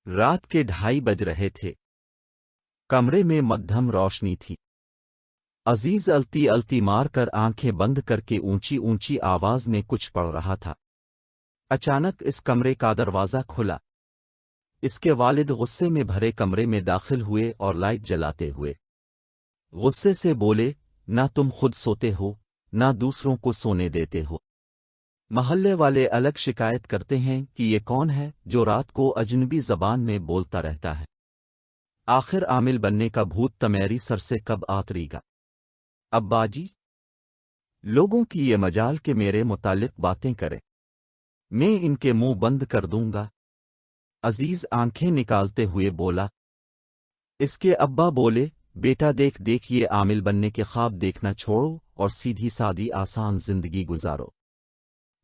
رات کے 2:30 بج رہے تھے۔ کمرے میں مدھم روشنی تھی۔ عزیز التی التی مار کر آنکھیں بند کر کے اونچی اونچی آواز میں کچھ پڑھ رہا تھا۔ اچانک اس کمرے کا دروازہ کھلا۔ اس کے والد غصے میں بھرے کمرے میں داخل ہوئے اور لائٹ جلاتے ہوئے غصے سے بولے، نہ تم خود سوتے ہو، نہ دوسروں کو سونے دیتے ہو۔ محلے والے الگ شکایت کرتے ہیں کہ یہ کون ہے جو رات کو اجنبی زبان میں بولتا رہتا ہے۔ آخر عامل بننے کا بھوت تمیری سر سے کب اترے گا؟ ابا جی، لوگوں کی یہ مجال کہ میرے متعلق باتیں کریں، میں ان کے منہ بند کر دوں گا۔ عزیز آنکھیں نکالتے ہوئے بولا۔ اس کے ابا بولے، بیٹا دیکھ یہ عامل بننے کے خواب دیکھنا چھوڑو اور سیدھی سادی آسان زندگی گزارو۔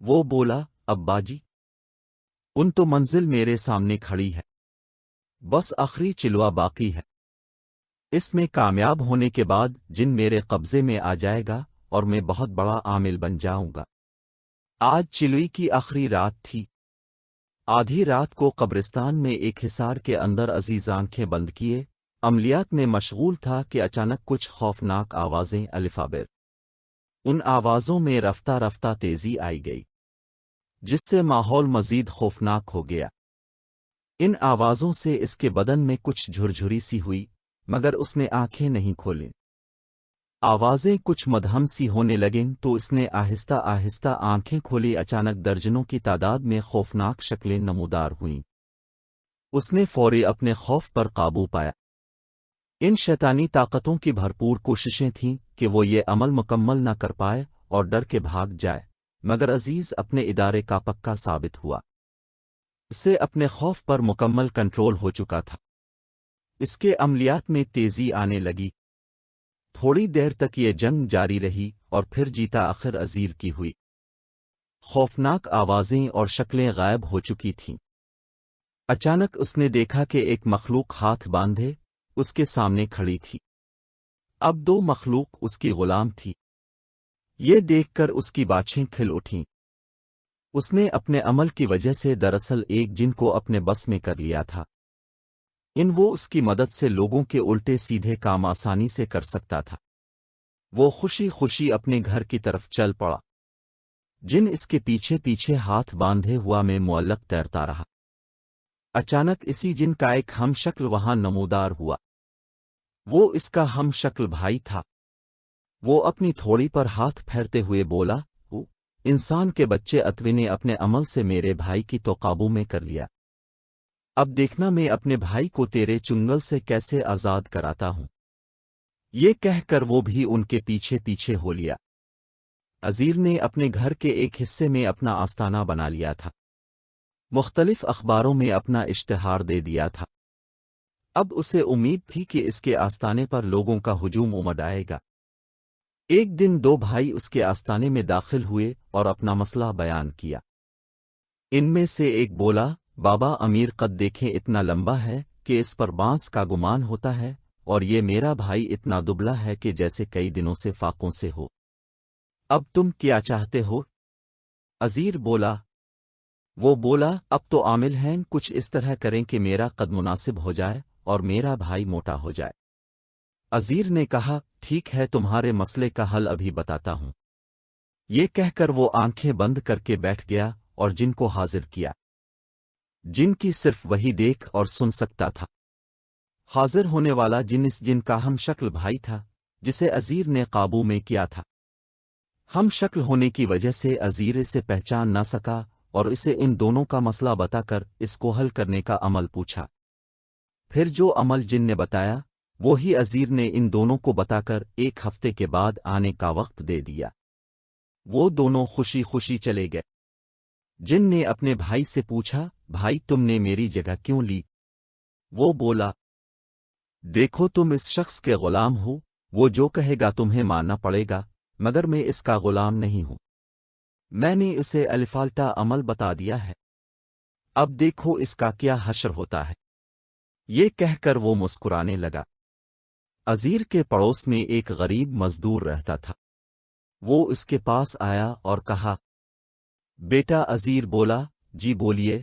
وہ بولا، ابا جی، ان تو منزل میرے سامنے کھڑی ہے، بس آخری چلوا باقی ہے۔ اس میں کامیاب ہونے کے بعد جن میرے قبضے میں آ جائے گا اور میں بہت بڑا عامل بن جاؤں گا۔ آج چلوئی کی آخری رات تھی۔ آدھی رات کو قبرستان میں ایک حصار کے اندر عزیز آنکھیں بند کیے عملیات میں مشغول تھا کہ اچانک کچھ خوفناک آوازیں الفابر۔ ان آوازوں میں رفتہ رفتہ تیزی آئی گئی، جس سے ماحول مزید خوفناک ہو گیا۔ ان آوازوں سے اس کے بدن میں کچھ جھرجھری سی ہوئی، مگر اس نے آنکھیں نہیں کھولیں۔ آوازیں کچھ مدھم سی ہونے لگیں تو اس نے آہستہ آہستہ آنکھیں کھولی۔ اچانک درجنوں کی تعداد میں خوفناک شکلیں نمودار ہوئیں۔ اس نے فوری اپنے خوف پر قابو پایا۔ ان شیطانی طاقتوں کی بھرپور کوششیں تھیں کہ وہ یہ عمل مکمل نہ کر پائے اور ڈر کے بھاگ جائے، مگر عزیز اپنے ادارے کا پکا ثابت ہوا۔ اسے اپنے خوف پر مکمل کنٹرول ہو چکا تھا۔ اس کے عملیات میں تیزی آنے لگی۔ تھوڑی دیر تک یہ جنگ جاری رہی اور پھر جیتا آخر عزیر کی ہوئی۔ خوفناک آوازیں اور شکلیں غائب ہو چکی تھیں۔ اچانک اس نے دیکھا کہ ایک مخلوق ہاتھ باندھے اس کے سامنے کھڑی تھی۔ اب 2 مخلوق اس کی غلام تھی۔ یہ دیکھ کر اس کی باچھیں کھل اٹھیں۔ اس نے اپنے عمل کی وجہ سے دراصل ایک جن کو اپنے بس میں کر لیا تھا۔ وہ اس کی مدد سے لوگوں کے الٹے سیدھے کام آسانی سے کر سکتا تھا۔ وہ خوشی خوشی اپنے گھر کی طرف چل پڑا۔ جن اس کے پیچھے پیچھے ہاتھ باندھے ہوا میں معلق تیرتا رہا۔ اچانک اسی جن کا ایک ہم شکل وہاں نمودار ہوا۔ وہ اس کا ہم شکل بھائی تھا۔ وہ اپنی تھوڑی پر ہاتھ پھیرتے ہوئے بولا، انسان کے بچے اتوی نے اپنے عمل سے میرے بھائی کی تو قابو میں کر لیا۔ اب دیکھنا میں اپنے بھائی کو تیرے چنگل سے کیسے آزاد کراتا ہوں۔ یہ کہہ کر وہ بھی ان کے پیچھے پیچھے ہو لیا۔ عزیر نے اپنے گھر کے ایک حصے میں اپنا آستانہ بنا لیا تھا۔ مختلف اخباروں میں اپنا اشتہار دے دیا تھا۔ اب اسے امید تھی کہ اس کے آستانے پر لوگوں کا ہجوم امڈ آئے گا۔ ایک دن 2 بھائی اس کے آستانے میں داخل ہوئے اور اپنا مسئلہ بیان کیا۔ ان میں سے ایک بولا، بابا امیر قد دیکھیں اتنا لمبا ہے کہ اس پر بانس کا گمان ہوتا ہے، اور یہ میرا بھائی اتنا دبلا ہے کہ جیسے کئی دنوں سے فاقوں سے ہو۔ اب تم کیا چاہتے ہو؟ عزیر بولا۔ وہ بولا، اب تو عامل ہیں کچھ اس طرح کریں کہ میرا قد مناسب ہو جائے اور میرا بھائی موٹا ہو جائے۔ عزیر نے کہا، ٹھیک ہے، تمہارے مسئلے کا حل ابھی بتاتا ہوں۔ یہ کہہ کر وہ آنکھیں بند کر کے بیٹھ گیا اور جن کو حاضر کیا، جن کی صرف وہی دیکھ اور سن سکتا تھا۔ حاضر ہونے والا جن اس جن کا ہم شکل بھائی تھا جسے عزیر نے قابو میں کیا تھا۔ ہم شکل ہونے کی وجہ سے عزیر اسے پہچان نہ سکا اور اسے ان دونوں کا مسئلہ بتا کر اس کو حل کرنے کا عمل پوچھا۔ پھر جو عمل جن نے بتایا وہی عزیر نے ان دونوں کو بتا کر 1 ہفتے کے بعد آنے کا وقت دے دیا۔ وہ دونوں خوشی خوشی چلے گئے۔ جن نے اپنے بھائی سے پوچھا، بھائی تم نے میری جگہ کیوں لی؟ وہ بولا، دیکھو تم اس شخص کے غلام ہو، وہ جو کہے گا تمہیں ماننا پڑے گا، مگر میں اس کا غلام نہیں ہوں۔ میں نے اسے الفالٹا عمل بتا دیا ہے۔ اب دیکھو اس کا کیا حشر ہوتا ہے۔ یہ کہہ کر وہ مسکرانے لگا۔ عزیر کے پڑوس میں ایک غریب مزدور رہتا تھا۔ وہ اس کے پاس آیا اور کہا، بیٹا عزیر بولا، جی بولیے،